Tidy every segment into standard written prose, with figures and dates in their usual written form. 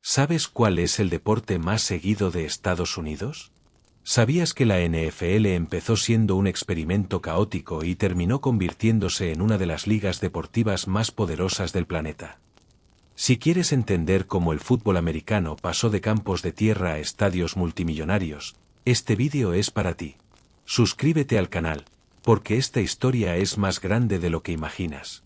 ¿Sabes cuál es el deporte más seguido de Estados Unidos? ¿Sabías que la NFL empezó siendo un experimento caótico y terminó convirtiéndose en una de las ligas deportivas más poderosas del planeta? Si quieres entender cómo el fútbol americano pasó de campos de tierra a estadios multimillonarios, este vídeo es para ti. Suscríbete al canal, porque esta historia es más grande de lo que imaginas.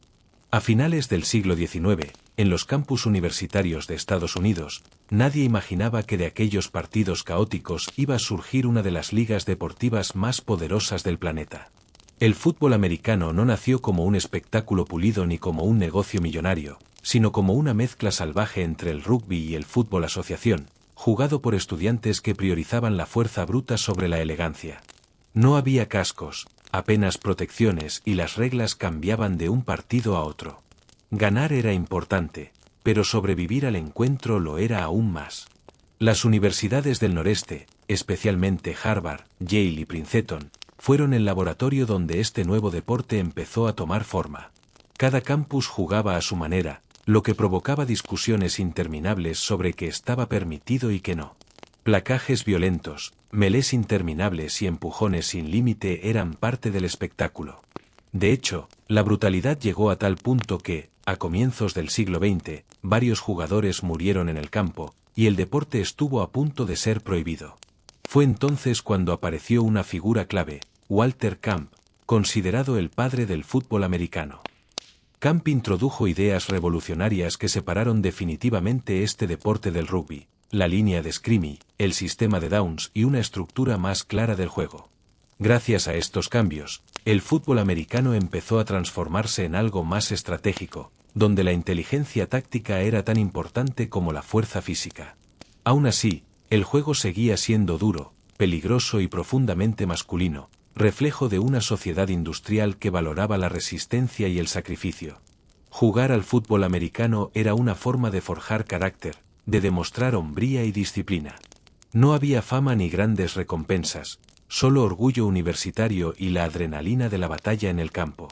A finales del siglo XIX, en los campus universitarios de Estados Unidos, nadie imaginaba que de aquellos partidos caóticos iba a surgir una de las ligas deportivas más poderosas del planeta. El fútbol americano no nació como un espectáculo pulido ni como un negocio millonario, sino como una mezcla salvaje entre el rugby y el fútbol asociación, jugado por estudiantes que priorizaban la fuerza bruta sobre la elegancia. No había cascos, apenas protecciones y las reglas cambiaban de un partido a otro. Ganar era importante, pero sobrevivir al encuentro lo era aún más. Las universidades del noreste, especialmente Harvard, Yale y Princeton, fueron el laboratorio donde este nuevo deporte empezó a tomar forma. Cada campus jugaba a su manera, lo que provocaba discusiones interminables sobre qué estaba permitido y qué no. Placajes violentos, melés interminables y empujones sin límite eran parte del espectáculo. De hecho, la brutalidad llegó a tal punto que, a comienzos del siglo XX, varios jugadores murieron en el campo, y el deporte estuvo a punto de ser prohibido. Fue entonces cuando apareció una figura clave, Walter Camp, considerado el padre del fútbol americano. Camp introdujo ideas revolucionarias que separaron definitivamente este deporte del rugby, la línea de scrimmage, el sistema de downs y una estructura más clara del juego. Gracias a estos cambios, el fútbol americano empezó a transformarse en algo más estratégico, donde la inteligencia táctica era tan importante como la fuerza física. Aún así, el juego seguía siendo duro, peligroso y profundamente masculino, reflejo de una sociedad industrial que valoraba la resistencia y el sacrificio. Jugar al fútbol americano era una forma de forjar carácter, de demostrar hombría y disciplina. No había fama ni grandes recompensas, solo orgullo universitario y la adrenalina de la batalla en el campo.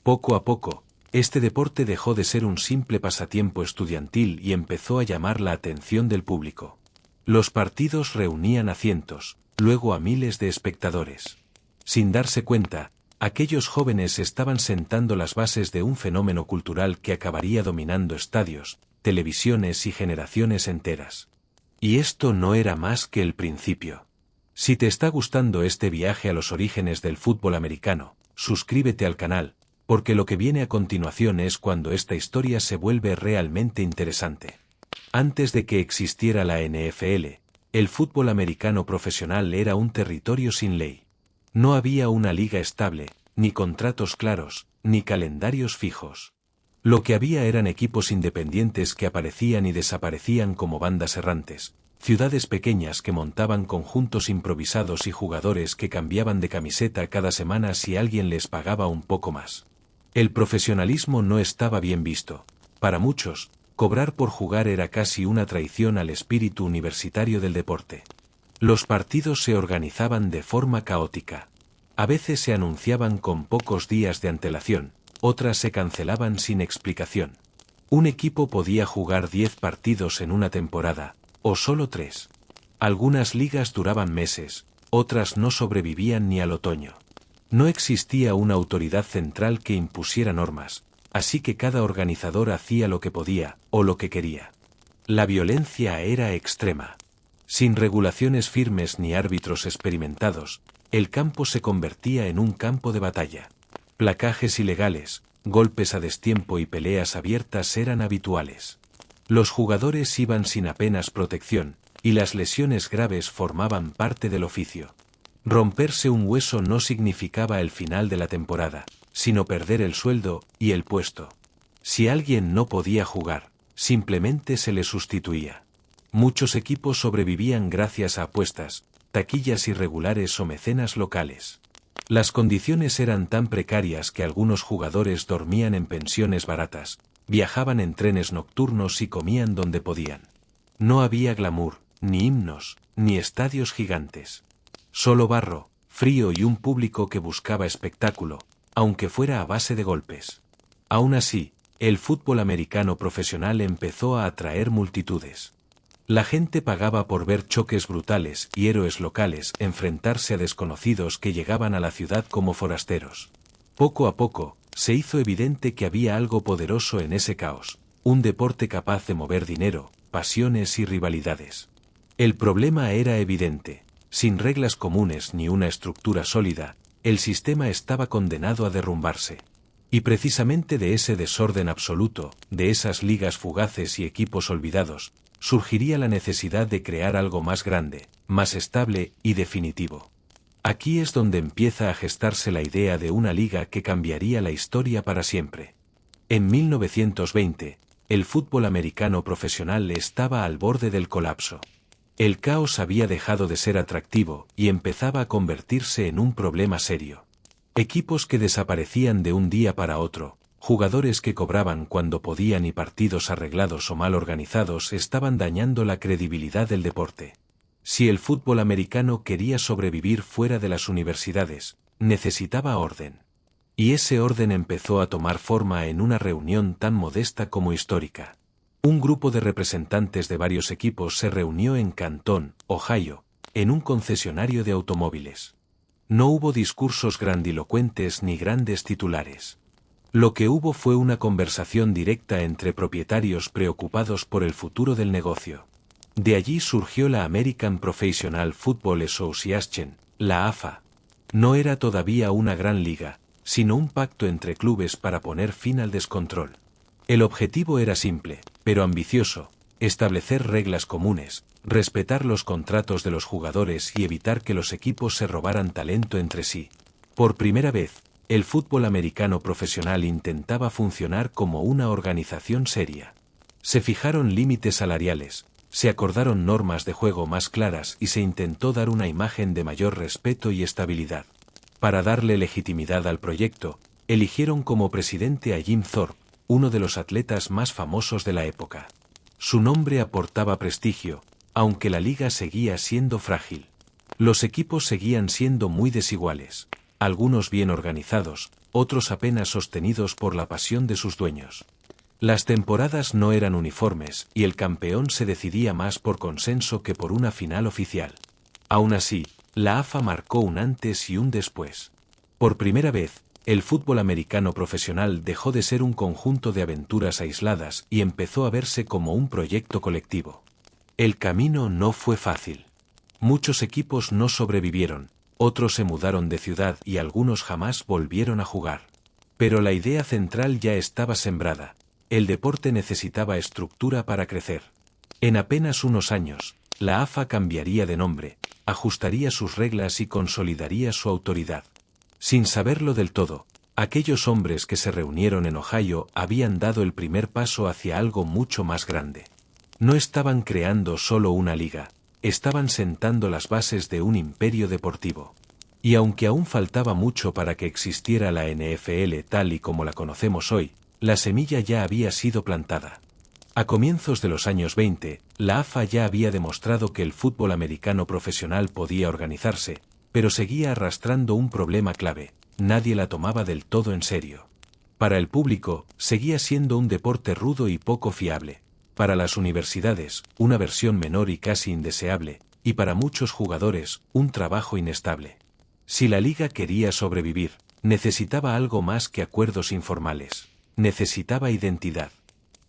Poco a poco, este deporte dejó de ser un simple pasatiempo estudiantil y empezó a llamar la atención del público. Los partidos reunían a cientos, luego a miles de espectadores. Sin darse cuenta, aquellos jóvenes estaban sentando las bases de un fenómeno cultural que acabaría dominando estadios, televisiones y generaciones enteras. Y esto no era más que el principio. Si te está gustando este viaje a los orígenes del fútbol americano, suscríbete al canal, porque lo que viene a continuación es cuando esta historia se vuelve realmente interesante. Antes de que existiera la NFL, el fútbol americano profesional era un territorio sin ley. No había una liga estable, ni contratos claros, ni calendarios fijos. Lo que había eran equipos independientes que aparecían y desaparecían como bandas errantes, ciudades pequeñas que montaban conjuntos improvisados y jugadores que cambiaban de camiseta cada semana si alguien les pagaba un poco más. El profesionalismo no estaba bien visto. Para muchos, cobrar por jugar era casi una traición al espíritu universitario del deporte. Los partidos se organizaban de forma caótica. A veces se anunciaban con pocos días de antelación, otras se cancelaban sin explicación. Un equipo podía jugar 10 partidos en una temporada, o solo 3. Algunas ligas duraban meses, otras no sobrevivían ni al otoño. No existía una autoridad central que impusiera normas, así que cada organizador hacía lo que podía, o lo que quería. La violencia era extrema. Sin regulaciones firmes ni árbitros experimentados, el campo se convertía en un campo de batalla. Placajes ilegales, golpes a destiempo y peleas abiertas eran habituales. Los jugadores iban sin apenas protección, y las lesiones graves formaban parte del oficio. Romperse un hueso no significaba el final de la temporada, sino perder el sueldo y el puesto. Si alguien no podía jugar, simplemente se le sustituía. Muchos equipos sobrevivían gracias a apuestas, taquillas irregulares o mecenas locales. Las condiciones eran tan precarias que algunos jugadores dormían en pensiones baratas, viajaban en trenes nocturnos y comían donde podían. No había glamour, ni himnos, ni estadios gigantes. Solo barro, frío y un público que buscaba espectáculo, aunque fuera a base de golpes. Aún así, el fútbol americano profesional empezó a atraer multitudes. La gente pagaba por ver choques brutales y héroes locales enfrentarse a desconocidos que llegaban a la ciudad como forasteros. Poco a poco, se hizo evidente que había algo poderoso en ese caos, un deporte capaz de mover dinero, pasiones y rivalidades. El problema era evidente: sin reglas comunes ni una estructura sólida, el sistema estaba condenado a derrumbarse. Y precisamente de ese desorden absoluto, de esas ligas fugaces y equipos olvidados, surgiría la necesidad de crear algo más grande, más estable y definitivo. Aquí es donde empieza a gestarse la idea de una liga que cambiaría la historia para siempre. En 1920, el fútbol americano profesional estaba al borde del colapso. El caos había dejado de ser atractivo y empezaba a convertirse en un problema serio. Equipos que desaparecían de un día para otro, jugadores que cobraban cuando podían y partidos arreglados o mal organizados estaban dañando la credibilidad del deporte. Si el fútbol americano quería sobrevivir fuera de las universidades, necesitaba orden. Y ese orden empezó a tomar forma en una reunión tan modesta como histórica. Un grupo de representantes de varios equipos se reunió en Canton, Ohio, en un concesionario de automóviles. No hubo discursos grandilocuentes ni grandes titulares. Lo que hubo fue una conversación directa entre propietarios preocupados por el futuro del negocio. De allí surgió la American Professional Football Association, la AFA. No era todavía una gran liga, sino un pacto entre clubes para poner fin al descontrol. El objetivo era simple, pero ambicioso: establecer reglas comunes, respetar los contratos de los jugadores y evitar que los equipos se robaran talento entre sí. Por primera vez, el fútbol americano profesional intentaba funcionar como una organización seria. Se fijaron límites salariales, se acordaron normas de juego más claras y se intentó dar una imagen de mayor respeto y estabilidad. Para darle legitimidad al proyecto, eligieron como presidente a Jim Thorpe, uno de los atletas más famosos de la época. Su nombre aportaba prestigio, aunque la liga seguía siendo frágil. Los equipos seguían siendo muy desiguales, algunos bien organizados, otros apenas sostenidos por la pasión de sus dueños. Las temporadas no eran uniformes y el campeón se decidía más por consenso que por una final oficial. Aún así, la AFA marcó un antes y un después. Por primera vez, el fútbol americano profesional dejó de ser un conjunto de aventuras aisladas y empezó a verse como un proyecto colectivo. El camino no fue fácil. Muchos equipos no sobrevivieron, otros se mudaron de ciudad y algunos jamás volvieron a jugar. Pero la idea central ya estaba sembrada: el deporte necesitaba estructura para crecer. En apenas unos años, la AFA cambiaría de nombre, ajustaría sus reglas y consolidaría su autoridad. Sin saberlo del todo, aquellos hombres que se reunieron en Ohio habían dado el primer paso hacia algo mucho más grande. No estaban creando solo una liga, estaban sentando las bases de un imperio deportivo. Y aunque aún faltaba mucho para que existiera la NFL tal y como la conocemos hoy, la semilla ya había sido plantada. A comienzos de los años 20, la AFA ya había demostrado que el fútbol americano profesional podía organizarse, pero seguía arrastrando un problema clave: nadie la tomaba del todo en serio. Para el público, seguía siendo un deporte rudo y poco fiable. Para las universidades, una versión menor y casi indeseable, y para muchos jugadores, un trabajo inestable. Si la liga quería sobrevivir, necesitaba algo más que acuerdos informales. Necesitaba identidad.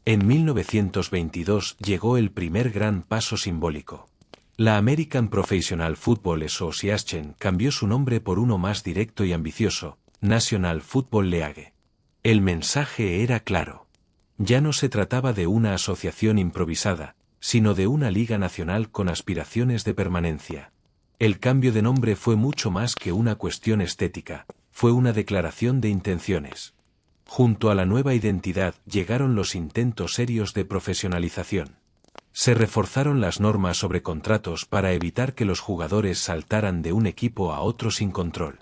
En 1922 llegó el primer gran paso simbólico. La American Professional Football Association cambió su nombre por uno más directo y ambicioso: National Football League. El mensaje era claro. Ya no se trataba de una asociación improvisada, sino de una liga nacional con aspiraciones de permanencia. El cambio de nombre fue mucho más que una cuestión estética, fue una declaración de intenciones. Junto a la nueva identidad llegaron los intentos serios de profesionalización. Se reforzaron las normas sobre contratos para evitar que los jugadores saltaran de un equipo a otro sin control.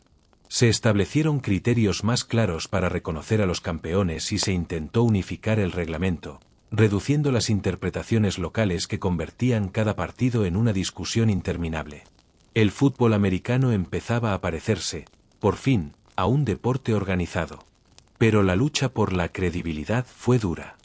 Se establecieron criterios más claros para reconocer a los campeones y se intentó unificar el reglamento, reduciendo las interpretaciones locales que convertían cada partido en una discusión interminable. El fútbol americano empezaba a parecerse, por fin, a un deporte organizado. Pero la lucha por la credibilidad fue dura.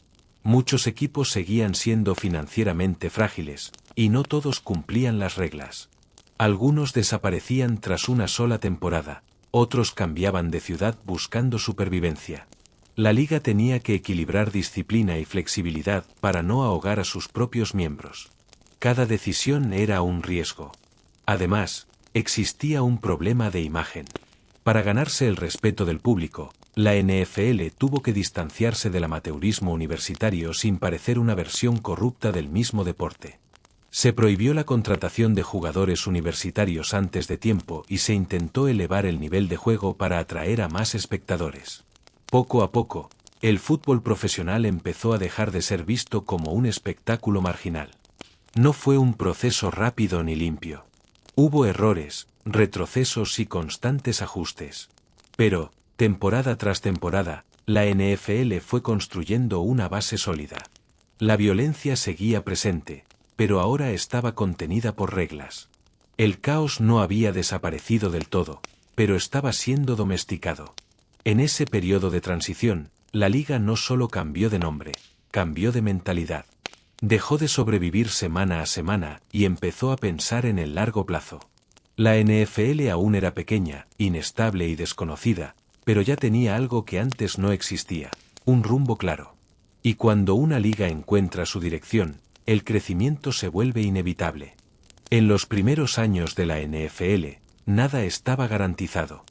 Muchos equipos seguían siendo financieramente frágiles, y no todos cumplían las reglas. Algunos desaparecían tras una sola temporada, otros cambiaban de ciudad buscando supervivencia. La liga tenía que equilibrar disciplina y flexibilidad para no ahogar a sus propios miembros. Cada decisión era un riesgo. Además, existía un problema de imagen. Para ganarse el respeto del público, la NFL tuvo que distanciarse del amateurismo universitario sin parecer una versión corrupta del mismo deporte. Se prohibió la contratación de jugadores universitarios antes de tiempo y se intentó elevar el nivel de juego para atraer a más espectadores. Poco a poco, el fútbol profesional empezó a dejar de ser visto como un espectáculo marginal. No fue un proceso rápido ni limpio. Hubo errores, retrocesos y constantes ajustes. Pero, temporada tras temporada, la NFL fue construyendo una base sólida. La violencia seguía presente, pero ahora estaba contenida por reglas. El caos no había desaparecido del todo, pero estaba siendo domesticado. En ese periodo de transición, la liga no solo cambió de nombre, cambió de mentalidad. Dejó de sobrevivir semana a semana y empezó a pensar en el largo plazo. La NFL aún era pequeña, inestable y desconocida, pero ya tenía algo que antes no existía, un rumbo claro. Y cuando una liga encuentra su dirección, el crecimiento se vuelve inevitable. En los primeros años de la NFL, nada estaba garantizado.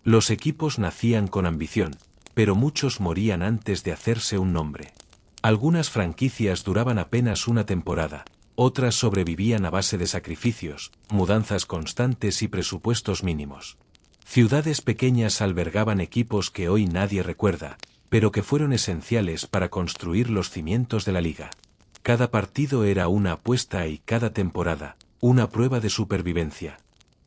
Los equipos nacían con ambición, pero muchos morían antes de hacerse un nombre. Algunas franquicias duraban apenas una temporada, otras sobrevivían a base de sacrificios, mudanzas constantes y presupuestos mínimos. Ciudades pequeñas albergaban equipos que hoy nadie recuerda, pero que fueron esenciales para construir los cimientos de la liga. Cada partido era una apuesta y cada temporada, una prueba de supervivencia.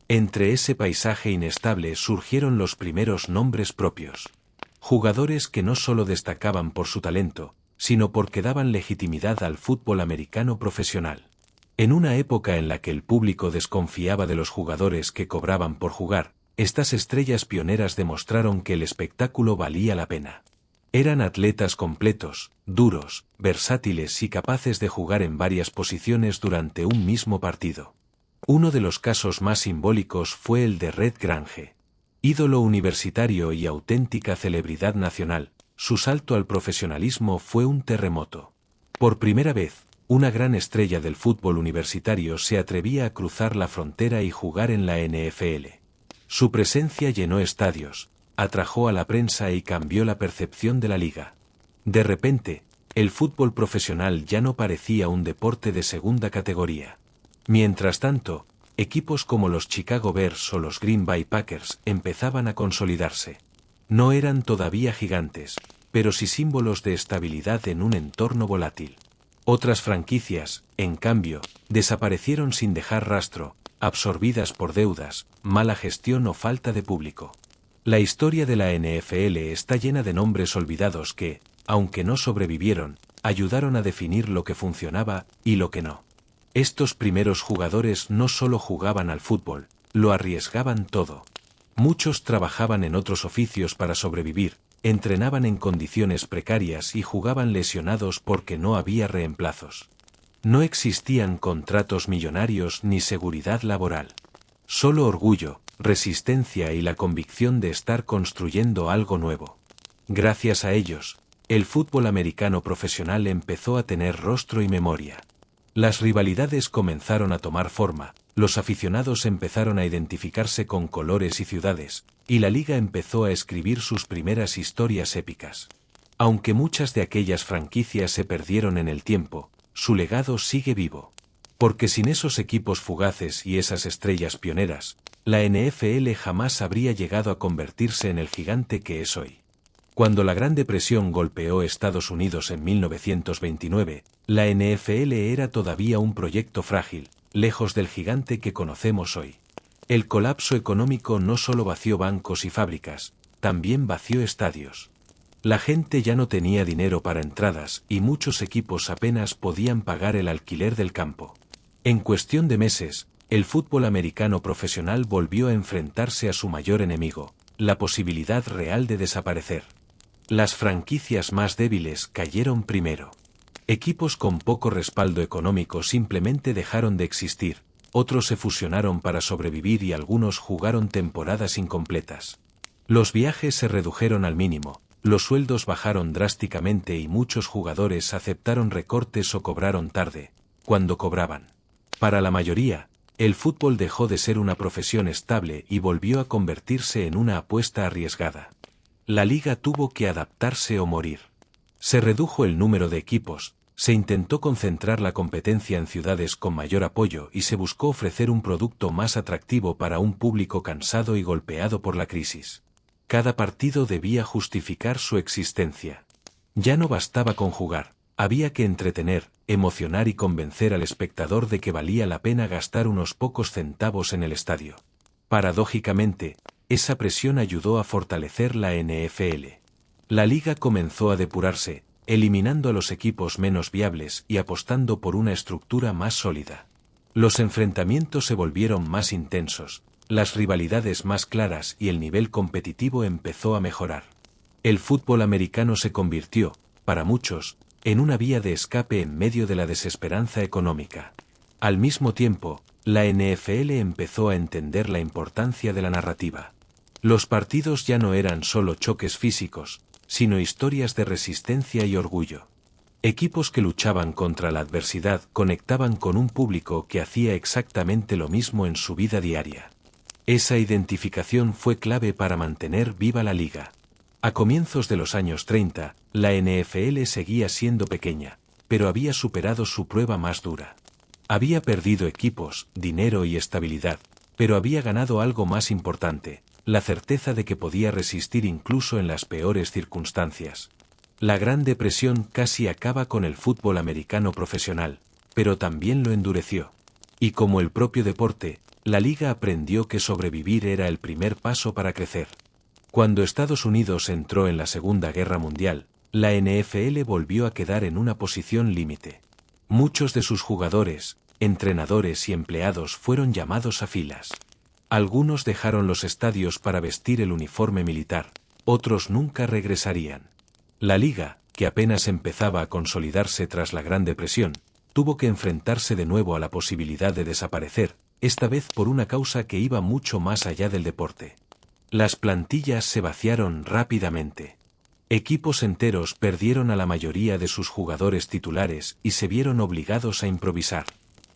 Entre ese paisaje inestable surgieron los primeros nombres propios. Jugadores que no solo destacaban por su talento, sino porque daban legitimidad al fútbol americano profesional. En una época en la que el público desconfiaba de los jugadores que cobraban por jugar, estas estrellas pioneras demostraron que el espectáculo valía la pena. Eran atletas completos, duros, versátiles y capaces de jugar en varias posiciones durante un mismo partido. Uno de los casos más simbólicos fue el de Red Grange. Ídolo universitario y auténtica celebridad nacional, su salto al profesionalismo fue un terremoto. Por primera vez, una gran estrella del fútbol universitario se atrevía a cruzar la frontera y jugar en la NFL. Su presencia llenó estadios, atrajo a la prensa y cambió la percepción de la liga. De repente, el fútbol profesional ya no parecía un deporte de segunda categoría. Mientras tanto, equipos como los Chicago Bears o los Green Bay Packers empezaban a consolidarse. No eran todavía gigantes, pero sí símbolos de estabilidad en un entorno volátil. Otras franquicias, en cambio, desaparecieron sin dejar rastro, absorbidas por deudas, mala gestión o falta de público. La historia de la NFL está llena de nombres olvidados que, aunque no sobrevivieron, ayudaron a definir lo que funcionaba y lo que no. Estos primeros jugadores no solo jugaban al fútbol, lo arriesgaban todo. Muchos trabajaban en otros oficios para sobrevivir, entrenaban en condiciones precarias y jugaban lesionados porque no había reemplazos. No existían contratos millonarios ni seguridad laboral. Solo orgullo, resistencia y la convicción de estar construyendo algo nuevo. Gracias a ellos, el fútbol americano profesional empezó a tener rostro y memoria. Las rivalidades comenzaron a tomar forma, los aficionados empezaron a identificarse con colores y ciudades, y la liga empezó a escribir sus primeras historias épicas. Aunque muchas de aquellas franquicias se perdieron en el tiempo, su legado sigue vivo. Porque sin esos equipos fugaces y esas estrellas pioneras, la NFL jamás habría llegado a convertirse en el gigante que es hoy. Cuando la Gran Depresión golpeó Estados Unidos en 1929, la NFL era todavía un proyecto frágil, lejos del gigante que conocemos hoy. El colapso económico no solo vació bancos y fábricas, también vació estadios. La gente ya no tenía dinero para entradas y muchos equipos apenas podían pagar el alquiler del campo. En cuestión de meses, el fútbol americano profesional volvió a enfrentarse a su mayor enemigo, la posibilidad real de desaparecer. Las franquicias más débiles cayeron primero. Equipos con poco respaldo económico simplemente dejaron de existir, otros se fusionaron para sobrevivir y algunos jugaron temporadas incompletas. Los viajes se redujeron al mínimo, los sueldos bajaron drásticamente y muchos jugadores aceptaron recortes o cobraron tarde, cuando cobraban. Para la mayoría, el fútbol dejó de ser una profesión estable y volvió a convertirse en una apuesta arriesgada. La liga tuvo que adaptarse o morir. Se redujo el número de equipos, se intentó concentrar la competencia en ciudades con mayor apoyo y se buscó ofrecer un producto más atractivo para un público cansado y golpeado por la crisis. Cada partido debía justificar su existencia. Ya no bastaba con jugar, había que entretener, emocionar y convencer al espectador de que valía la pena gastar unos pocos centavos en el estadio. Paradójicamente, esa presión ayudó a fortalecer la NFL. La liga comenzó a depurarse, eliminando a los equipos menos viables y apostando por una estructura más sólida. Los enfrentamientos se volvieron más intensos, las rivalidades más claras y el nivel competitivo empezó a mejorar. El fútbol americano se convirtió, para muchos, en una vía de escape en medio de la desesperanza económica. Al mismo tiempo, la NFL empezó a entender la importancia de la narrativa. Los partidos ya no eran solo choques físicos, sino historias de resistencia y orgullo. Equipos que luchaban contra la adversidad conectaban con un público que hacía exactamente lo mismo en su vida diaria. Esa identificación fue clave para mantener viva la liga. A comienzos de los años 30, la NFL seguía siendo pequeña, pero había superado su prueba más dura. Había perdido equipos, dinero y estabilidad, pero había ganado algo más importante, la certeza de que podía resistir incluso en las peores circunstancias. La Gran Depresión casi acaba con el fútbol americano profesional, pero también lo endureció. Y como el propio deporte, la liga aprendió que sobrevivir era el primer paso para crecer. Cuando Estados Unidos entró en la Segunda Guerra Mundial, la NFL volvió a quedar en una posición límite. Muchos de sus jugadores, entrenadores y empleados fueron llamados a filas. Algunos dejaron los estadios para vestir el uniforme militar, otros nunca regresarían. La liga, que apenas empezaba a consolidarse tras la Gran Depresión, tuvo que enfrentarse de nuevo a la posibilidad de desaparecer, esta vez por una causa que iba mucho más allá del deporte. Las plantillas se vaciaron rápidamente. Equipos enteros perdieron a la mayoría de sus jugadores titulares y se vieron obligados a improvisar.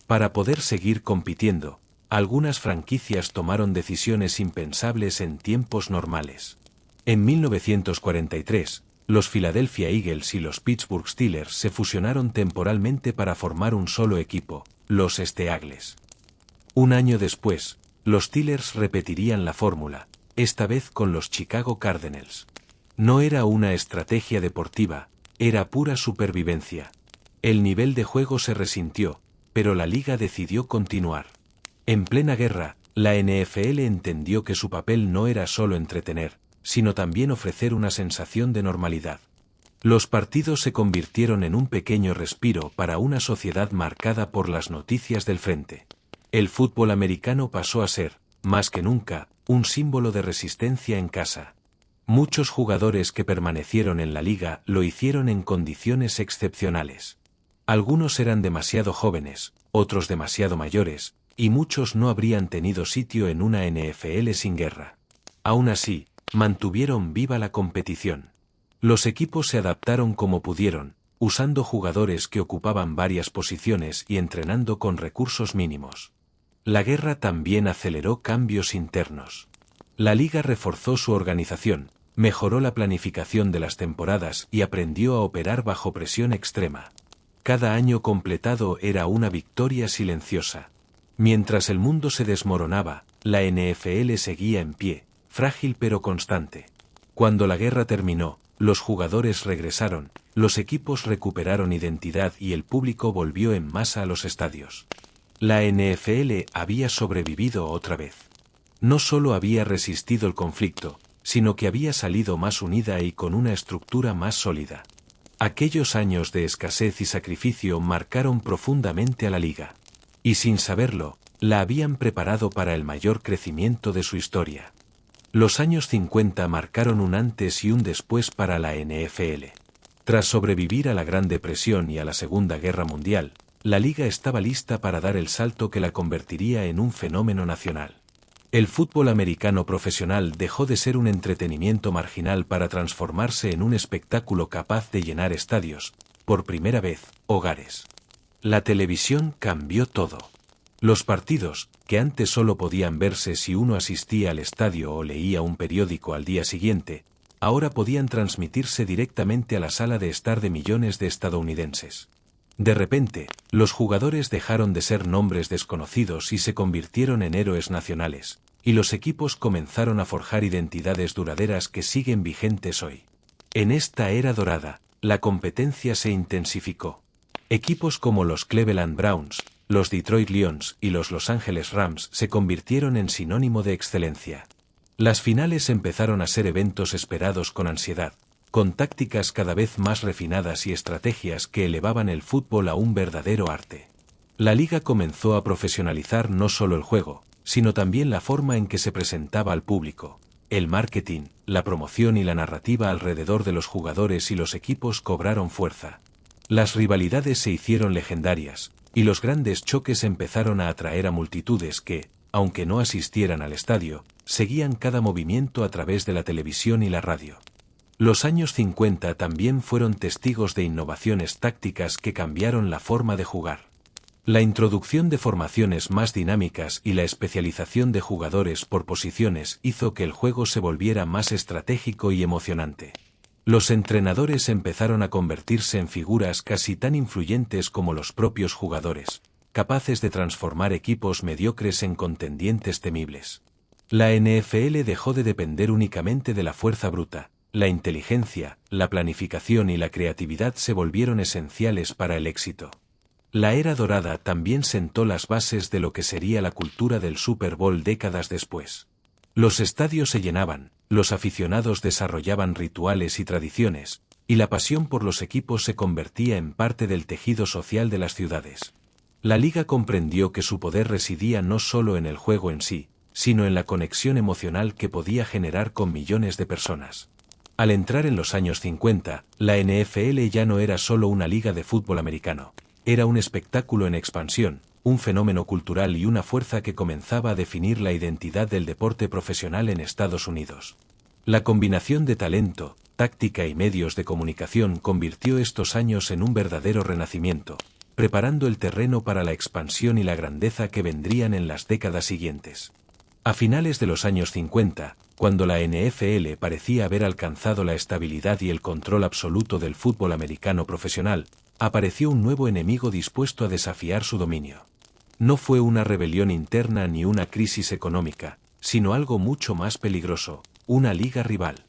Para poder seguir compitiendo, algunas franquicias tomaron decisiones impensables en tiempos normales. En 1943, los Philadelphia Eagles y los Pittsburgh Steelers se fusionaron temporalmente para formar un solo equipo, los Steelers. Un año después, los Steelers repetirían la fórmula, esta vez con los Chicago Cardinals. No era una estrategia deportiva, era pura supervivencia. El nivel de juego se resintió, pero la liga decidió continuar. En plena guerra, la NFL entendió que su papel no era solo entretener, sino también ofrecer una sensación de normalidad. Los partidos se convirtieron en un pequeño respiro para una sociedad marcada por las noticias del frente. El fútbol americano pasó a ser, más que nunca, un símbolo de resistencia en casa. Muchos jugadores que permanecieron en la liga lo hicieron en condiciones excepcionales. Algunos eran demasiado jóvenes, otros demasiado mayores, y muchos no habrían tenido sitio en una NFL sin guerra. Aún así, mantuvieron viva la competición. Los equipos se adaptaron como pudieron, usando jugadores que ocupaban varias posiciones y entrenando con recursos mínimos. La guerra también aceleró cambios internos. La liga reforzó su organización, mejoró la planificación de las temporadas y aprendió a operar bajo presión extrema. Cada año completado era una victoria silenciosa. Mientras el mundo se desmoronaba, la NFL seguía en pie, frágil pero constante. Cuando la guerra terminó, los jugadores regresaron, los equipos recuperaron identidad y el público volvió en masa a los estadios. La NFL había sobrevivido otra vez. No solo había resistido el conflicto, sino que había salido más unida y con una estructura más sólida. Aquellos años de escasez y sacrificio marcaron profundamente a la liga. Y sin saberlo, la habían preparado para el mayor crecimiento de su historia. Los años 50 marcaron un antes y un después para la NFL. Tras sobrevivir a la Gran Depresión y a la Segunda Guerra Mundial, la liga estaba lista para dar el salto que la convertiría en un fenómeno nacional. El fútbol americano profesional dejó de ser un entretenimiento marginal para transformarse en un espectáculo capaz de llenar estadios, por primera vez, hogares. La televisión cambió todo. Los partidos, que antes solo podían verse si uno asistía al estadio o leía un periódico al día siguiente, ahora podían transmitirse directamente a la sala de estar de millones de estadounidenses. De repente, los jugadores dejaron de ser nombres desconocidos y se convirtieron en héroes nacionales, y los equipos comenzaron a forjar identidades duraderas que siguen vigentes hoy. En esta era dorada, la competencia se intensificó. Equipos como los Cleveland Browns, los Detroit Lions y los Los Angeles Rams se convirtieron en sinónimo de excelencia. Las finales empezaron a ser eventos esperados con ansiedad, con tácticas cada vez más refinadas y estrategias que elevaban el fútbol a un verdadero arte. La liga comenzó a profesionalizar no solo el juego, sino también la forma en que se presentaba al público. El marketing, la promoción y la narrativa alrededor de los jugadores y los equipos cobraron fuerza. Las rivalidades se hicieron legendarias, y los grandes choques empezaron a atraer a multitudes que, aunque no asistieran al estadio, seguían cada movimiento a través de la televisión y la radio. Los años 50 también fueron testigos de innovaciones tácticas que cambiaron la forma de jugar. La introducción de formaciones más dinámicas y la especialización de jugadores por posiciones hizo que el juego se volviera más estratégico y emocionante. Los entrenadores empezaron a convertirse en figuras casi tan influyentes como los propios jugadores, capaces de transformar equipos mediocres en contendientes temibles. La NFL dejó de depender únicamente de la fuerza bruta. La inteligencia, la planificación y la creatividad se volvieron esenciales para el éxito. La era dorada también sentó las bases de lo que sería la cultura del Super Bowl décadas después. Los estadios se llenaban, los aficionados desarrollaban rituales y tradiciones, y la pasión por los equipos se convertía en parte del tejido social de las ciudades. La liga comprendió que su poder residía no solo en el juego en sí, sino en la conexión emocional que podía generar con millones de personas. Al entrar en los años 50, la NFL ya no era solo una liga de fútbol americano, era un espectáculo en expansión, un fenómeno cultural y una fuerza que comenzaba a definir la identidad del deporte profesional en Estados Unidos. La combinación de talento, táctica y medios de comunicación convirtió estos años en un verdadero renacimiento, preparando el terreno para la expansión y la grandeza que vendrían en las décadas siguientes. A finales de los años 50, cuando la NFL parecía haber alcanzado la estabilidad y el control absoluto del fútbol americano profesional, apareció un nuevo enemigo dispuesto a desafiar su dominio. No fue una rebelión interna ni una crisis económica, sino algo mucho más peligroso, una liga rival.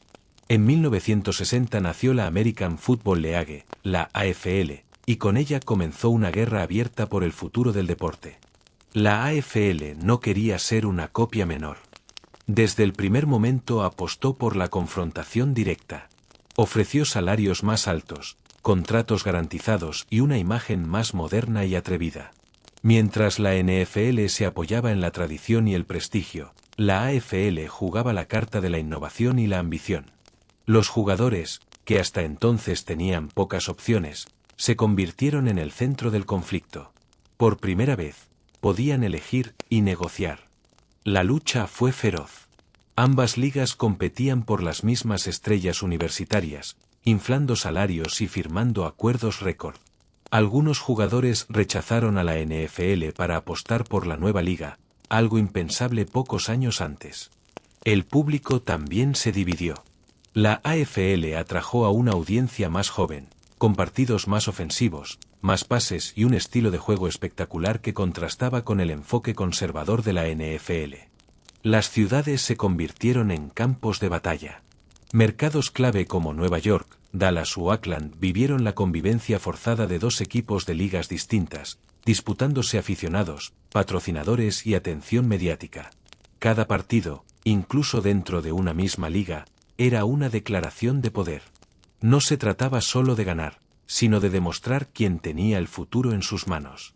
En 1960 nació la American Football League, la AFL, y con ella comenzó una guerra abierta por el futuro del deporte. La AFL no quería ser una copia menor. Desde el primer momento apostó por la confrontación directa. Ofreció salarios más altos, contratos garantizados y una imagen más moderna y atrevida. Mientras la NFL se apoyaba en la tradición y el prestigio, la AFL jugaba la carta de la innovación y la ambición. Los jugadores, que hasta entonces tenían pocas opciones, se convirtieron en el centro del conflicto. Por primera vez, podían elegir y negociar. La lucha fue feroz. Ambas ligas competían por las mismas estrellas universitarias, inflando salarios y firmando acuerdos récord. Algunos jugadores rechazaron a la NFL para apostar por la nueva liga, algo impensable pocos años antes. El público también se dividió. La AFL atrajo a una audiencia más joven, con partidos más ofensivos, más pases y un estilo de juego espectacular que contrastaba con el enfoque conservador de la NFL. Las ciudades se convirtieron en campos de batalla. Mercados clave como Nueva York, Dallas o Oakland vivieron la convivencia forzada de dos equipos de ligas distintas, disputándose aficionados, patrocinadores y atención mediática. Cada partido, incluso dentro de una misma liga, era una declaración de poder. No se trataba solo de ganar, sino de demostrar quién tenía el futuro en sus manos.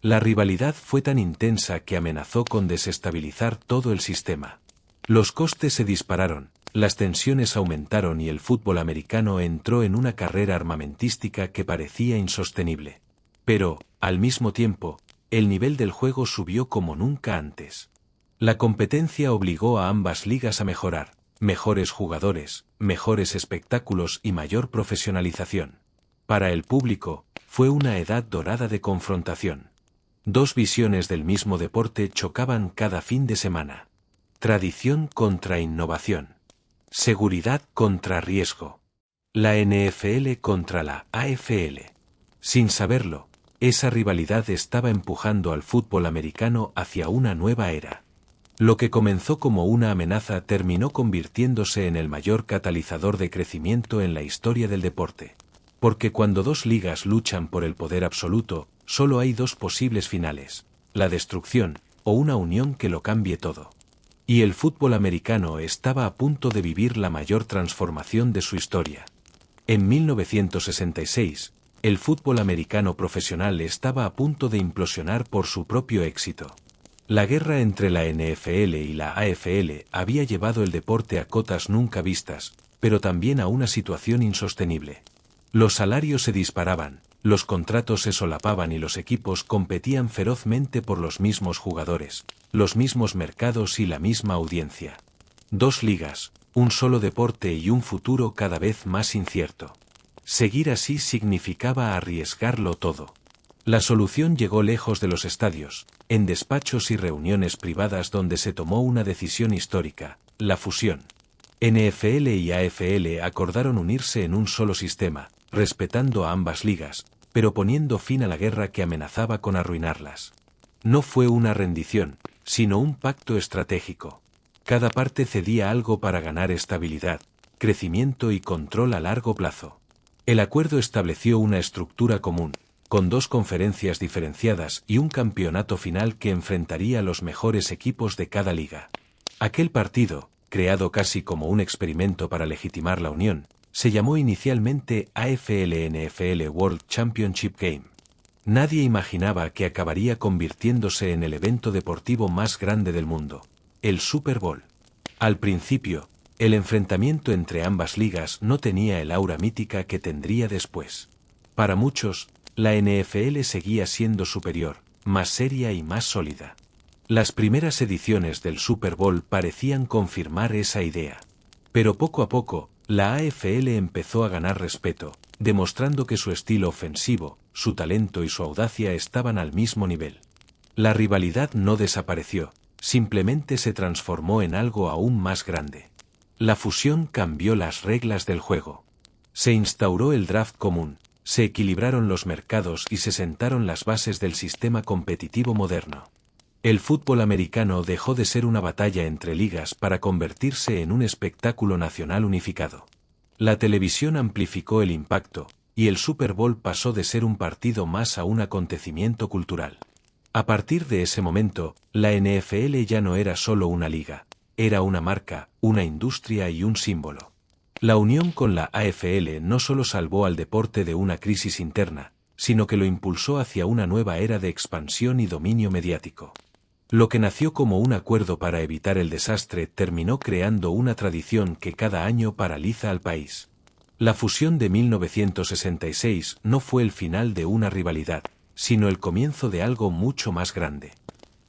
La rivalidad fue tan intensa que amenazó con desestabilizar todo el sistema. Los costes se dispararon, Las tensiones aumentaron y el fútbol americano entró en una carrera armamentística que parecía insostenible. Pero, al mismo tiempo, el nivel del juego subió como nunca antes. La competencia obligó a ambas ligas a mejorar, mejores jugadores, mejores espectáculos y mayor profesionalización. Para el público, fue una edad dorada de confrontación. Dos visiones del mismo deporte chocaban cada fin de semana. Tradición contra innovación. Seguridad contra riesgo. La NFL contra la AFL. Sin saberlo, esa rivalidad estaba empujando al fútbol americano hacia una nueva era. Lo que comenzó como una amenaza terminó convirtiéndose en el mayor catalizador de crecimiento en la historia del deporte. Porque cuando dos ligas luchan por el poder absoluto, solo hay dos posibles finales: la destrucción o una unión que lo cambie todo. Y el fútbol americano estaba a punto de vivir la mayor transformación de su historia. En 1966, el fútbol americano profesional estaba a punto de implosionar por su propio éxito. La guerra entre la NFL y la AFL había llevado el deporte a cotas nunca vistas, pero también a una situación insostenible. Los salarios se disparaban, los contratos se solapaban y los equipos competían ferozmente por los mismos jugadores, los mismos mercados y la misma audiencia. Dos ligas, un solo deporte y un futuro cada vez más incierto. Seguir así significaba arriesgarlo todo. La solución llegó lejos de los estadios, en despachos y reuniones privadas donde se tomó una decisión histórica: la fusión. NFL y AFL acordaron unirse en un solo sistema, respetando a ambas ligas, pero poniendo fin a la guerra que amenazaba con arruinarlas. No fue una rendición, sino un pacto estratégico. Cada parte cedía algo para ganar estabilidad, crecimiento y control a largo plazo. El acuerdo estableció una estructura común, con dos conferencias diferenciadas y un campeonato final que enfrentaría a los mejores equipos de cada liga. Aquel partido, creado casi como un experimento para legitimar la unión, se llamó inicialmente AFL-NFL World Championship Game. Nadie imaginaba que acabaría convirtiéndose en el evento deportivo más grande del mundo, el Super Bowl. Al principio, el enfrentamiento entre ambas ligas no tenía el aura mítica que tendría después. Para muchos, la NFL seguía siendo superior, más seria y más sólida. Las primeras ediciones del Super Bowl parecían confirmar esa idea. Pero poco a poco, la AFL empezó a ganar respeto, demostrando que su estilo ofensivo, su talento y su audacia estaban al mismo nivel. La rivalidad no desapareció, simplemente se transformó en algo aún más grande. La fusión cambió las reglas del juego. Se instauró el draft común, se equilibraron los mercados y se sentaron las bases del sistema competitivo moderno. El fútbol americano dejó de ser una batalla entre ligas para convertirse en un espectáculo nacional unificado. La televisión amplificó el impacto, y el Super Bowl pasó de ser un partido más a un acontecimiento cultural. A partir de ese momento, la NFL ya no era solo una liga, era una marca, una industria y un símbolo. La unión con la AFL no solo salvó al deporte de una crisis interna, sino que lo impulsó hacia una nueva era de expansión y dominio mediático. Lo que nació como un acuerdo para evitar el desastre terminó creando una tradición que cada año paraliza al país. La fusión de 1966 no fue el final de una rivalidad, sino el comienzo de algo mucho más grande.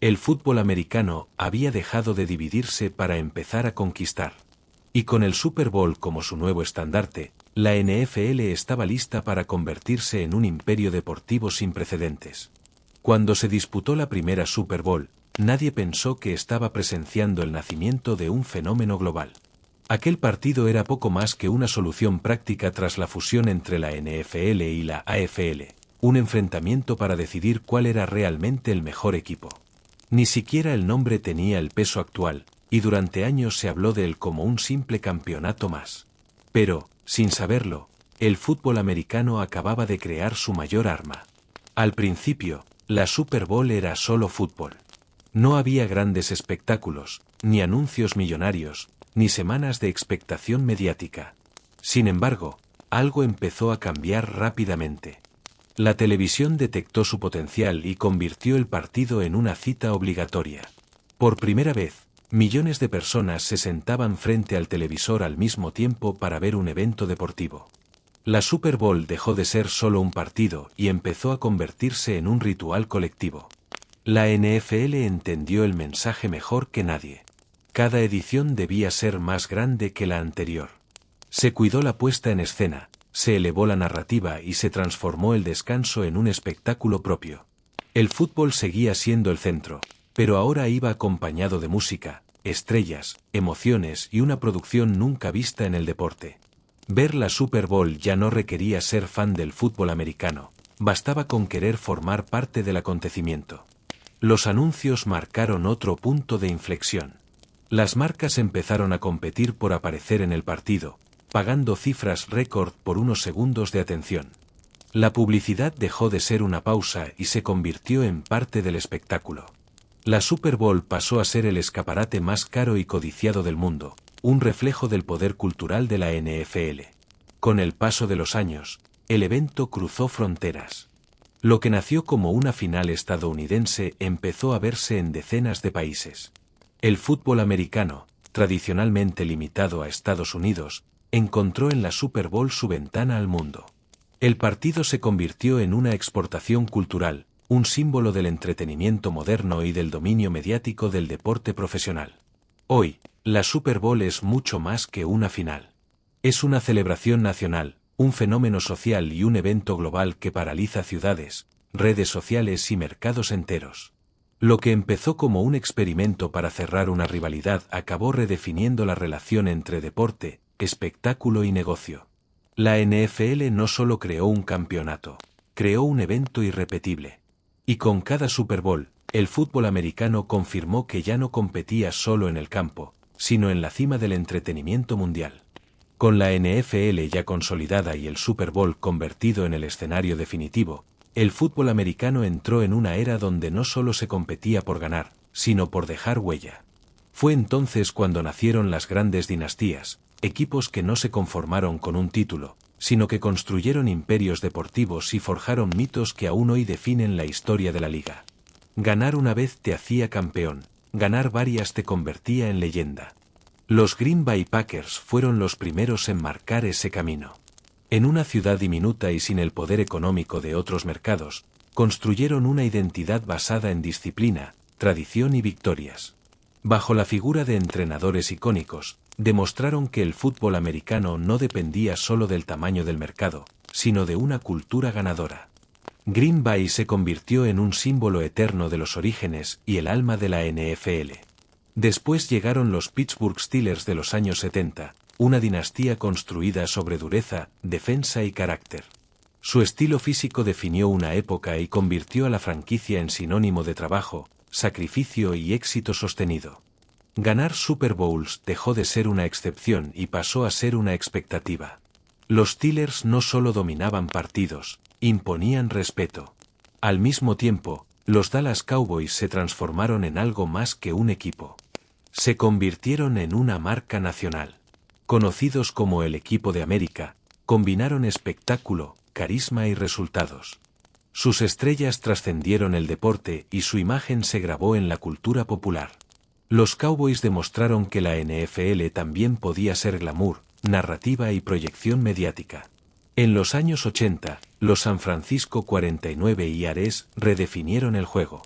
El fútbol americano había dejado de dividirse para empezar a conquistar. Y con el Super Bowl como su nuevo estandarte, la NFL estaba lista para convertirse en un imperio deportivo sin precedentes. Cuando se disputó la primera Super Bowl, nadie pensó que estaba presenciando el nacimiento de un fenómeno global. Aquel partido era poco más que una solución práctica tras la fusión entre la NFL y la AFL, un enfrentamiento para decidir cuál era realmente el mejor equipo. Ni siquiera el nombre tenía el peso actual, y durante años se habló de él como un simple campeonato más. Pero, sin saberlo, el fútbol americano acababa de crear su mayor arma. Al principio, la Super Bowl era solo fútbol. No había grandes espectáculos, ni anuncios millonarios, ni semanas de expectación mediática. Sin embargo, algo empezó a cambiar rápidamente. La televisión detectó su potencial y convirtió el partido en una cita obligatoria. Por primera vez, Millones de personas se sentaban frente al televisor al mismo tiempo para ver un evento deportivo. La Super Bowl dejó de ser solo un partido y empezó a convertirse en un ritual colectivo. La NFL entendió el mensaje mejor que nadie. Cada edición debía ser más grande que la anterior. Se cuidó la puesta en escena, se elevó la narrativa y se transformó el descanso en un espectáculo propio. El fútbol seguía siendo el centro, pero ahora iba acompañado de música, estrellas, emociones y una producción nunca vista en el deporte. Ver la Super Bowl ya no requería ser fan del fútbol americano, bastaba con querer formar parte del acontecimiento. Los anuncios marcaron otro punto de inflexión. Las marcas empezaron a competir por aparecer en el partido, pagando cifras récord por unos segundos de atención. La publicidad dejó de ser una pausa y se convirtió en parte del espectáculo. La Super Bowl pasó a ser el escaparate más caro y codiciado del mundo, un reflejo del poder cultural de la NFL. Con el paso de los años, el evento cruzó fronteras. Lo que nació como una final estadounidense empezó a verse en decenas de países. El fútbol americano, tradicionalmente limitado a Estados Unidos, encontró en la Super Bowl su ventana al mundo. El partido se convirtió en una exportación cultural, un símbolo del entretenimiento moderno y del dominio mediático del deporte profesional. Hoy, la Super Bowl es mucho más que una final. Es una celebración nacional, un fenómeno social y un evento global que paraliza ciudades, redes sociales y mercados enteros. Lo que empezó como un experimento para cerrar una rivalidad acabó redefiniendo la relación entre deporte, espectáculo y negocio. La NFL no solo creó un campeonato, creó un evento irrepetible. Y con cada Super Bowl, el fútbol americano confirmó que ya no competía solo en el campo, sino en la cima del entretenimiento mundial. Con la NFL ya consolidada y el Super Bowl convertido en el escenario definitivo, el fútbol americano entró en una era donde no solo se competía por ganar, sino por dejar huella. Fue entonces cuando nacieron las grandes dinastías, equipos que no se conformaron con un título, sino que construyeron imperios deportivos y forjaron mitos que aún hoy definen la historia de la liga. Ganar una vez te hacía campeón, ganar varias te convertía en leyenda. Los Green Bay Packers fueron los primeros en marcar ese camino. En una ciudad diminuta y sin el poder económico de otros mercados, construyeron una identidad basada en disciplina, tradición y victorias. Bajo la figura de entrenadores icónicos, demostraron que el fútbol americano no dependía solo del tamaño del mercado, sino de una cultura ganadora. Green Bay se convirtió en un símbolo eterno de los orígenes y el alma de la NFL. Después llegaron los Pittsburgh Steelers de los años 70, una dinastía construida sobre dureza, defensa y carácter. Su estilo físico definió una época y convirtió a la franquicia en sinónimo de trabajo, sacrificio y éxito sostenido. Ganar Super Bowls dejó de ser una excepción y pasó a ser una expectativa. Los Steelers no solo dominaban partidos, imponían respeto. Al mismo tiempo, los Dallas Cowboys se transformaron en algo más que un equipo. Se convirtieron en una marca nacional. Conocidos como el equipo de América, combinaron espectáculo, carisma y resultados. Sus estrellas trascendieron el deporte y su imagen se grabó en la cultura popular. Los Cowboys demostraron que la NFL también podía ser glamour, narrativa y proyección mediática. En los años 80, los San Francisco 49 y Ares redefinieron el juego.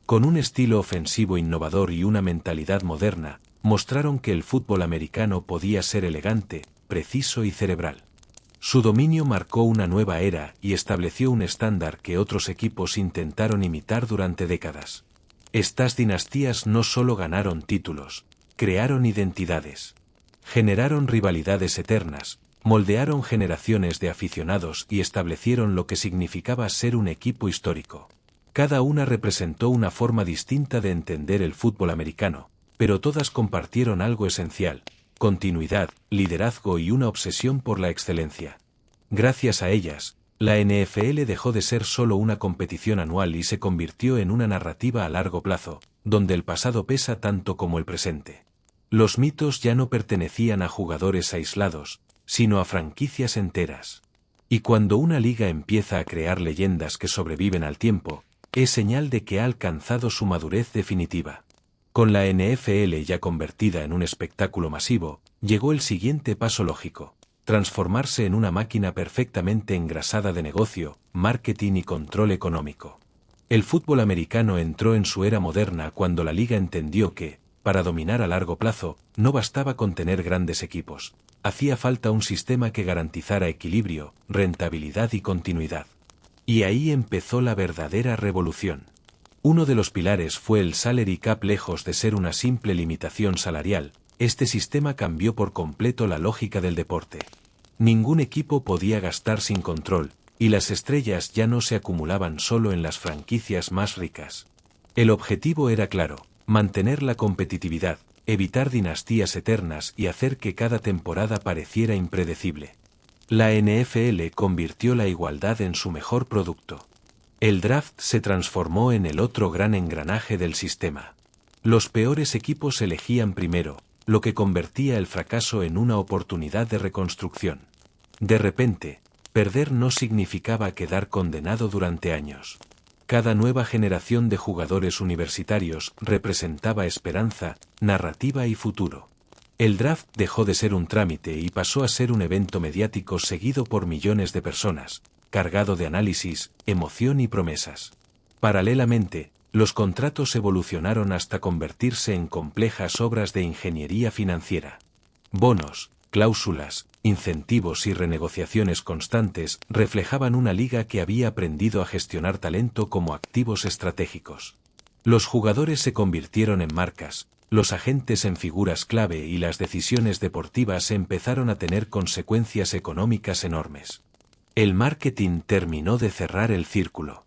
Con un estilo ofensivo innovador y una mentalidad moderna, mostraron que el fútbol americano podía ser elegante, preciso y cerebral. Su dominio marcó una nueva era y estableció un estándar que otros equipos intentaron imitar durante décadas. Estas dinastías no solo ganaron títulos, crearon identidades. Generaron rivalidades eternas, moldearon generaciones de aficionados y establecieron lo que significaba ser un equipo histórico. Cada una representó una forma distinta de entender el fútbol americano, pero todas compartieron algo esencial: continuidad, liderazgo y una obsesión por la excelencia. Gracias a ellas, la NFL dejó de ser solo una competición anual y se convirtió en una narrativa a largo plazo, donde el pasado pesa tanto como el presente. Los mitos ya no pertenecían a jugadores aislados, sino a franquicias enteras. Y cuando una liga empieza a crear leyendas que sobreviven al tiempo, es señal de que ha alcanzado su madurez definitiva. Con la NFL ya convertida en un espectáculo masivo, llegó el siguiente paso lógico: transformarse en una máquina perfectamente engrasada de negocio, marketing y control económico. El fútbol americano entró en su era moderna cuando la liga entendió que, para dominar a largo plazo, no bastaba con tener grandes equipos. Hacía falta un sistema que garantizara equilibrio, rentabilidad y continuidad. Y ahí empezó la verdadera revolución. Uno de los pilares fue el salary cap. Lejos de ser una simple limitación salarial, este sistema cambió por completo la lógica del deporte. Ningún equipo podía gastar sin control, y las estrellas ya no se acumulaban solo en las franquicias más ricas. El objetivo era claro: mantener la competitividad, evitar dinastías eternas y hacer que cada temporada pareciera impredecible. La NFL convirtió la igualdad en su mejor producto. El draft se transformó en el otro gran engranaje del sistema. Los peores equipos elegían primero, lo que convertía el fracaso en una oportunidad de reconstrucción. De repente, perder no significaba quedar condenado durante años. Cada nueva generación de jugadores universitarios representaba esperanza, narrativa y futuro. El draft dejó de ser un trámite y pasó a ser un evento mediático seguido por millones de personas, cargado de análisis, emoción y promesas. Paralelamente, los contratos evolucionaron hasta convertirse en complejas obras de ingeniería financiera. Bonos, cláusulas, incentivos y renegociaciones constantes reflejaban una liga que había aprendido a gestionar talento como activos estratégicos. Los jugadores se convirtieron en marcas, los agentes en figuras clave y las decisiones deportivas empezaron a tener consecuencias económicas enormes. El marketing terminó de cerrar el círculo.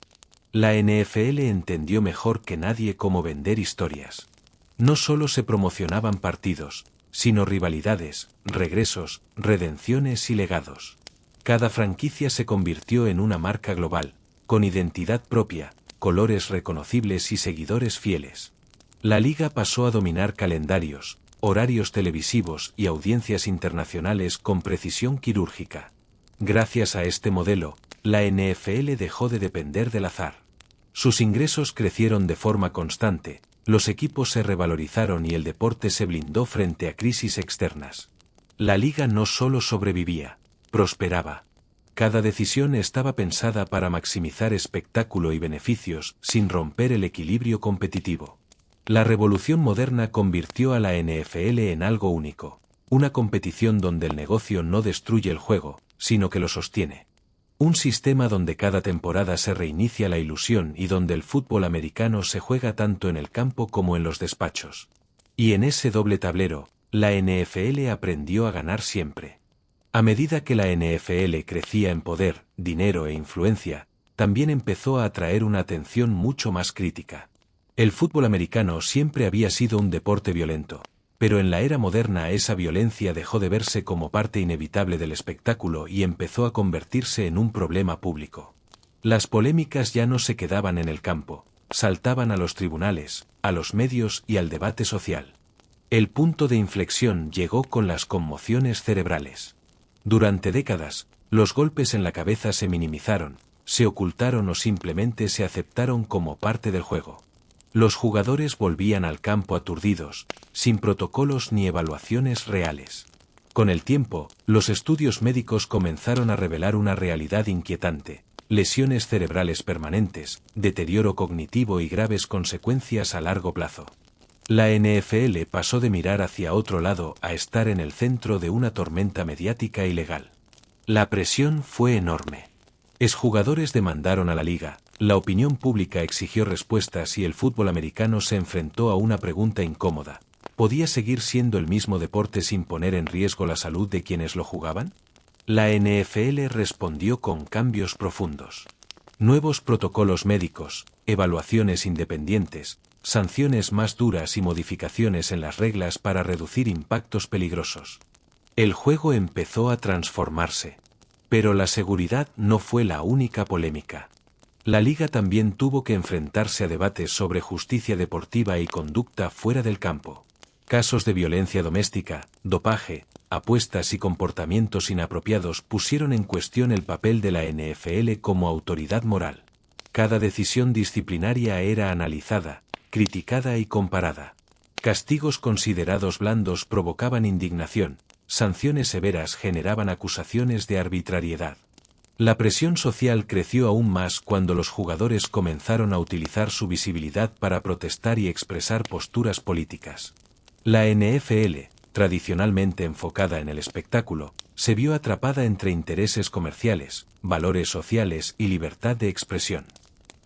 La NFL entendió mejor que nadie cómo vender historias. No solo se promocionaban partidos, sino rivalidades, regresos, redenciones y legados. Cada franquicia se convirtió en una marca global, con identidad propia, colores reconocibles y seguidores fieles. La liga pasó a dominar calendarios, horarios televisivos y audiencias internacionales con precisión quirúrgica. Gracias a este modelo, la NFL dejó de depender del azar. Sus ingresos crecieron de forma constante, los equipos se revalorizaron y el deporte se blindó frente a crisis externas. La liga no solo sobrevivía, prosperaba. Cada decisión estaba pensada para maximizar espectáculo y beneficios sin romper el equilibrio competitivo. La revolución moderna convirtió a la NFL en algo único, una competición donde el negocio no destruye el juego, sino que lo sostiene. Un sistema donde cada temporada se reinicia la ilusión y donde el fútbol americano se juega tanto en el campo como en los despachos. Y en ese doble tablero, la NFL aprendió a ganar siempre. A medida que la NFL crecía en poder, dinero e influencia, también empezó a atraer una atención mucho más crítica. El fútbol americano siempre había sido un deporte violento, pero en la era moderna esa violencia dejó de verse como parte inevitable del espectáculo y empezó a convertirse en un problema público. Las polémicas ya no se quedaban en el campo, saltaban a los tribunales, a los medios y al debate social. El punto de inflexión llegó con las conmociones cerebrales. Durante décadas, los golpes en la cabeza se minimizaron, se ocultaron o simplemente se aceptaron como parte del juego. Los jugadores volvían al campo aturdidos, sin protocolos ni evaluaciones reales. Con el tiempo, los estudios médicos comenzaron a revelar una realidad inquietante: lesiones cerebrales permanentes, deterioro cognitivo y graves consecuencias a largo plazo. La NFL pasó de mirar hacia otro lado a estar en el centro de una tormenta mediática y legal. La presión fue enorme. Exjugadores demandaron a la liga, la opinión pública exigió respuestas y el fútbol americano se enfrentó a una pregunta incómoda: ¿podía seguir siendo el mismo deporte sin poner en riesgo la salud de quienes lo jugaban? La NFL respondió con cambios profundos. Nuevos protocolos médicos, evaluaciones independientes, sanciones más duras y modificaciones en las reglas para reducir impactos peligrosos. El juego empezó a transformarse. Pero la seguridad no fue la única polémica. La liga también tuvo que enfrentarse a debates sobre justicia deportiva y conducta fuera del campo. Casos de violencia doméstica, dopaje, apuestas y comportamientos inapropiados pusieron en cuestión el papel de la NFL como autoridad moral. Cada decisión disciplinaria era analizada, criticada y comparada. Castigos considerados blandos provocaban indignación, sanciones severas generaban acusaciones de arbitrariedad. La presión social creció aún más cuando los jugadores comenzaron a utilizar su visibilidad para protestar y expresar posturas políticas. La NFL, tradicionalmente enfocada en el espectáculo, se vio atrapada entre intereses comerciales, valores sociales y libertad de expresión.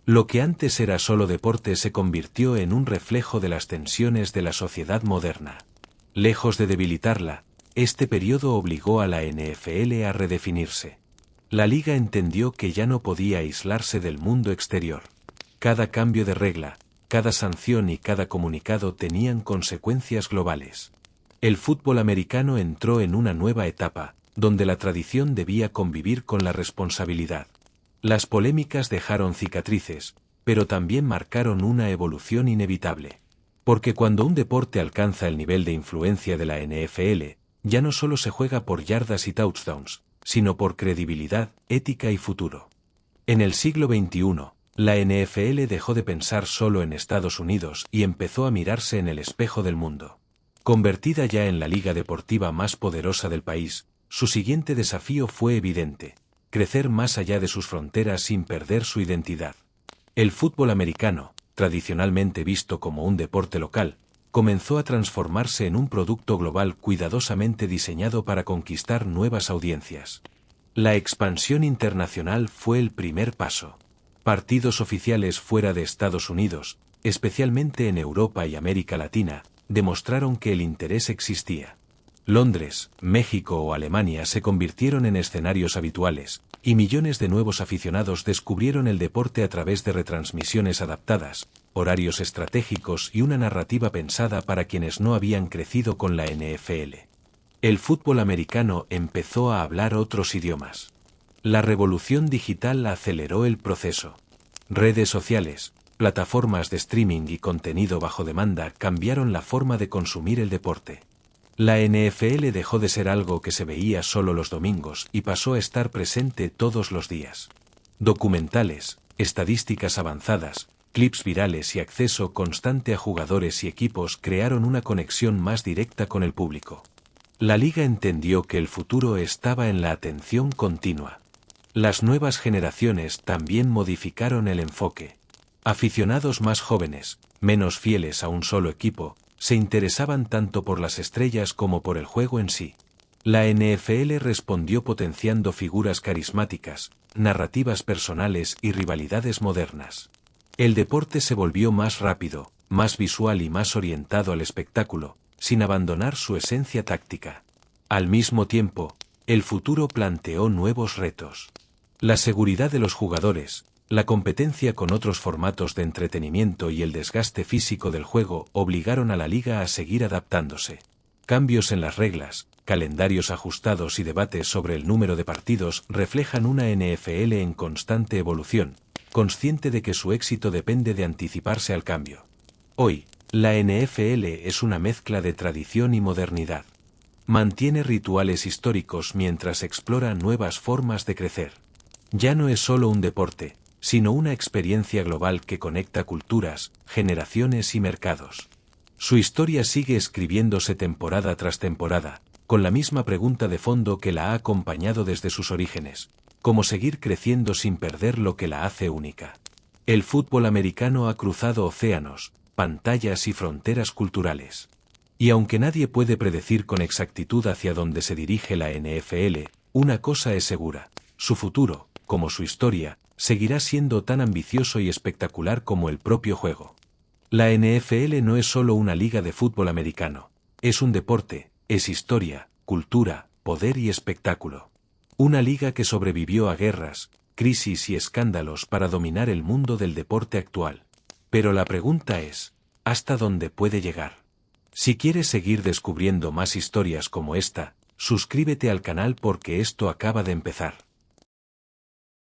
Lo que antes era solo deporte se convirtió en un reflejo de las tensiones de la sociedad moderna. Lejos de debilitarla, este periodo obligó a la NFL a redefinirse. La liga entendió que ya no podía aislarse del mundo exterior. Cada cambio de regla, cada sanción y cada comunicado tenían consecuencias globales. El fútbol americano entró en una nueva etapa, donde la tradición debía convivir con la responsabilidad. Las polémicas dejaron cicatrices, pero también marcaron una evolución inevitable. Porque cuando un deporte alcanza el nivel de influencia de la NFL, ya no solo se juega por yardas y touchdowns, sino por credibilidad, ética y futuro. En el siglo XXI, la NFL dejó de pensar solo en Estados Unidos y empezó a mirarse en el espejo del mundo. Convertida ya en la liga deportiva más poderosa del país, su siguiente desafío fue evidente: crecer más allá de sus fronteras sin perder su identidad. El fútbol americano, tradicionalmente visto como un deporte local, comenzó a transformarse en un producto global cuidadosamente diseñado para conquistar nuevas audiencias. La expansión internacional fue el primer paso. Partidos oficiales fuera de Estados Unidos, especialmente en Europa y América Latina, demostraron que el interés existía. Londres, México o Alemania se convirtieron en escenarios habituales, y millones de nuevos aficionados descubrieron el deporte a través de retransmisiones adaptadas, horarios estratégicos y una narrativa pensada para quienes no habían crecido con la NFL. El fútbol americano empezó a hablar otros idiomas. La revolución digital aceleró el proceso. Redes sociales, plataformas de streaming y contenido bajo demanda cambiaron la forma de consumir el deporte. La NFL dejó de ser algo que se veía solo los domingos y pasó a estar presente todos los días. Documentales, estadísticas avanzadas, clips virales y acceso constante a jugadores y equipos crearon una conexión más directa con el público. La liga entendió que el futuro estaba en la atención continua. Las nuevas generaciones también modificaron el enfoque. Aficionados más jóvenes, menos fieles a un solo equipo, se interesaban tanto por las estrellas como por el juego en sí. La NFL respondió potenciando figuras carismáticas, narrativas personales y rivalidades modernas. El deporte se volvió más rápido, más visual y más orientado al espectáculo, sin abandonar su esencia táctica. Al mismo tiempo, el futuro planteó nuevos retos. La seguridad de los jugadores, la competencia con otros formatos de entretenimiento y el desgaste físico del juego obligaron a la liga a seguir adaptándose. Cambios en las reglas, calendarios ajustados y debates sobre el número de partidos reflejan una NFL en constante evolución, consciente de que su éxito depende de anticiparse al cambio. Hoy, la NFL es una mezcla de tradición y modernidad. Mantiene rituales históricos mientras explora nuevas formas de crecer. Ya no es solo un deporte, sino una experiencia global que conecta culturas, generaciones y mercados. Su historia sigue escribiéndose temporada tras temporada, con la misma pregunta de fondo que la ha acompañado desde sus orígenes: ¿cómo seguir creciendo sin perder lo que la hace única? El fútbol americano ha cruzado océanos, pantallas y fronteras culturales. Y aunque nadie puede predecir con exactitud hacia dónde se dirige la NFL, una cosa es segura: su futuro, como su historia, seguirá siendo tan ambicioso y espectacular como el propio juego. La NFL no es solo una liga de fútbol americano, es un deporte, es historia, cultura, poder y espectáculo. Una liga que sobrevivió a guerras, crisis y escándalos para dominar el mundo del deporte actual. Pero la pregunta es, ¿hasta dónde puede llegar? Si quieres seguir descubriendo más historias como esta, suscríbete al canal porque esto acaba de empezar.